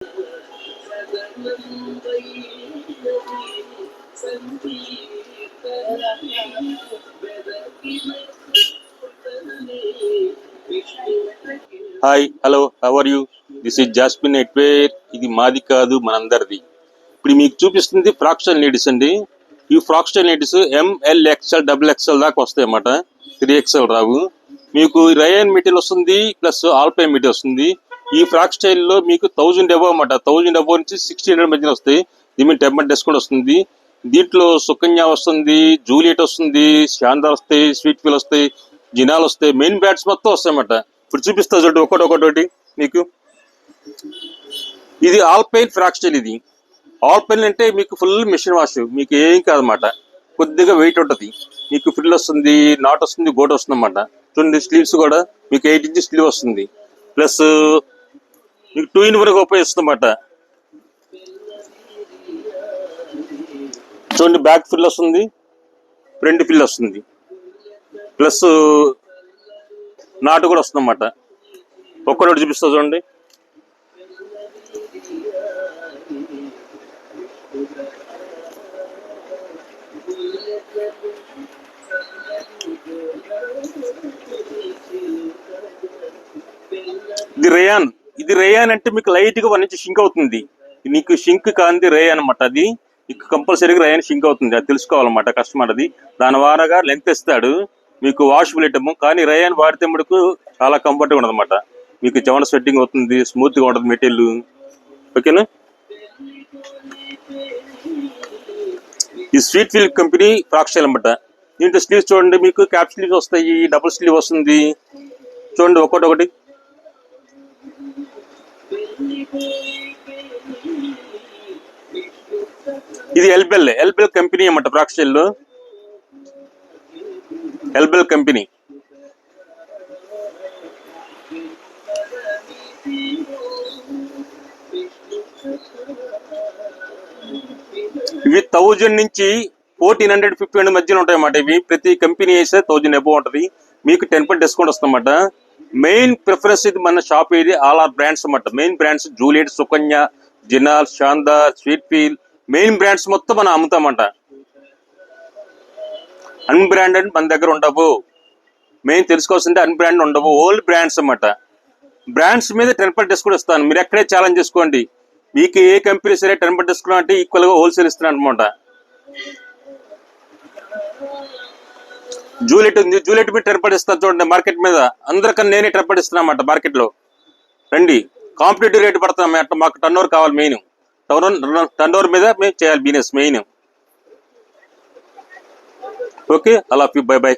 Hi, hello, how are you? This is Jasmine ఎట్వేర్. ఇది మాది కాదు, మనందరిది. ఇప్పుడు మీకు చూపిస్తుంది ఫ్రాక్షన్ లేడీస్ అండి. ఈ fraction ladies M L XL double XL దాకా వస్తాయి అన్నమాట. 3XL రావు. మీకు రయాన్ మెటీరియల్ వస్తుంది, ప్లస్ ఆల్పైన్ మెటీరియల్ వస్తుంది. ఈ ఫ్రాక్ స్టైల్లో మీకు 1000 అబవ్ అన్నమాట. 1000 అబవ్ నుంచి 1600 మధ్యన వస్తాయి. దీని 10% డిస్కౌంట్ వస్తుంది. దీంట్లో సుకన్య వస్తుంది, జూలియట్ వస్తుంది, శాందార్ వస్తాయి, స్వీట్ ఫీల్ వస్తాయి, జినాల్ వస్తాయి, మెయిన్ బ్రాండ్స్ మొత్తం వస్తాయి అన్నమాట. ఇప్పుడు చూపిస్తా చూడండి ఒకటి మీకు. ఇది ఆల్పైన్ ఫ్రాక్ స్టైల్. ఇది ఆల్పైన్ అంటే మీకు ఫుల్ మిషన్ వాష్, మీకు ఏం కాదన్నమాట. కొద్దిగా వెయిట్ ఉంటుంది, మీకు ఫ్రిల్ వస్తుంది, నాట్ వస్తుంది, గోట్ వస్తుంది అన్నమాట. చూడండి స్లీవ్స్ కూడా మీకు 8 ఇంచెస్ స్లీవ్ వస్తుంది, ప్లస్ మీకు 2 in వరకు ఉపయోగిస్తుంది అన్నమాట. చూడండి బ్యాక్ ఫిల్ వస్తుంది, ఫ్రంట్ ఫిల్ వస్తుంది, ప్లస్ నాటు కూడా వస్తుంది అన్నమాట. ఒక్కటి చూపిస్తా చూడండి. ఇది రేయాన్ అంటే మీకు లైట్ గా 1 inch షింక్ అవుతుంది. నీకు షింక్ కాంది రేయాన్ అనమాట. అది మీకు కంపల్సరీగా రేయాన్ షింక్ అవుతుంది, అది తెలుసుకోవాలన్నమాట కస్టమర్. అది దాని వారగా లెంత్ ఇస్తాడు, మీకు వాషబుల్ ఐటమ్. కానీ రేయాన్ వాడితే మటుకు చాలా కంఫర్ట్గా ఉండదు అనమాట. మీకు చెమట స్వెట్టింగ్ అవుతుంది, స్మూత్ గా ఉంటుంది మెటీరియల్. ఓకేనా? ఈ sweet feel company frock style అనమాట. దీంట్లో స్లీవ్స్ చూడండి, మీకు క్యాప్ స్లీవ్స్ వస్తాయి, డబుల్ స్లీవ్ వస్తుంది. చూడండి ఒకటి. ఇది ఎల్బెల్ కంపెనీ అన్నమాట. ఫ్రాక్ స్టైల్ లో ఎల్బెల్ కంపెనీ. ఇవి 1000 నుంచి 1450 మధ్యలో ఉంటాయి అన్నమాట. ఇవి ప్రతి కంపెనీ వేస్తే 1000 అబౌవ్ ఉంటుంది. మీకు 10% డిస్కౌంట్ వస్తుంది అన్నమాట. మెయిన్ ప్రిఫరెన్స్ ఇది మన షాప్. ఇది ఆల్ ఆర్ బ్రాండ్స్ అన్నమాట. Main brands Juliet, Sukanya, Jinal, Shandaar, sweet feel, main brands మొత్తం మనం అమ్ముతామంట. అన్బ్రాండెడ్ మన దగ్గర ఉండవు. మెయిన్ తెలుసుకోవాల్సిందే, అన్బ్రాండెడ్ ఉండవు, ఓల్డ్ బ్రాండ్స్ అన్నమాట. బ్రాండ్స్ మీద 10% డిస్కౌంట్ ఇస్తాను. మీరు ఎక్కడే ఛాలెంజ్ చేసుకోండి, మీకు ఏ కంపెనీ సరే 10% డిస్కౌంట్ అంటే ఈక్వల్ గా హోల్సేల్ ఇస్తున్నాను అనమాట. జూలియట్ ఉంది, జూలియట్ మీద 10% ఇస్తాను చూడండి. మార్కెట్ మీద అందరికన్నా నేనే 10% ఇస్తున్నా అన్నమాట. మార్కెట్ లో రండి, కాంపిటేటివ్ రేట్ పడుతున్నాం. మాకు టర్న్ ఓవర్ కావాలి, మెయిన్ టర్న్ ఓవర్ మీద మేము చేయాలి బిజినెస్ మెయిన్. ఓకే, అలా బై బై.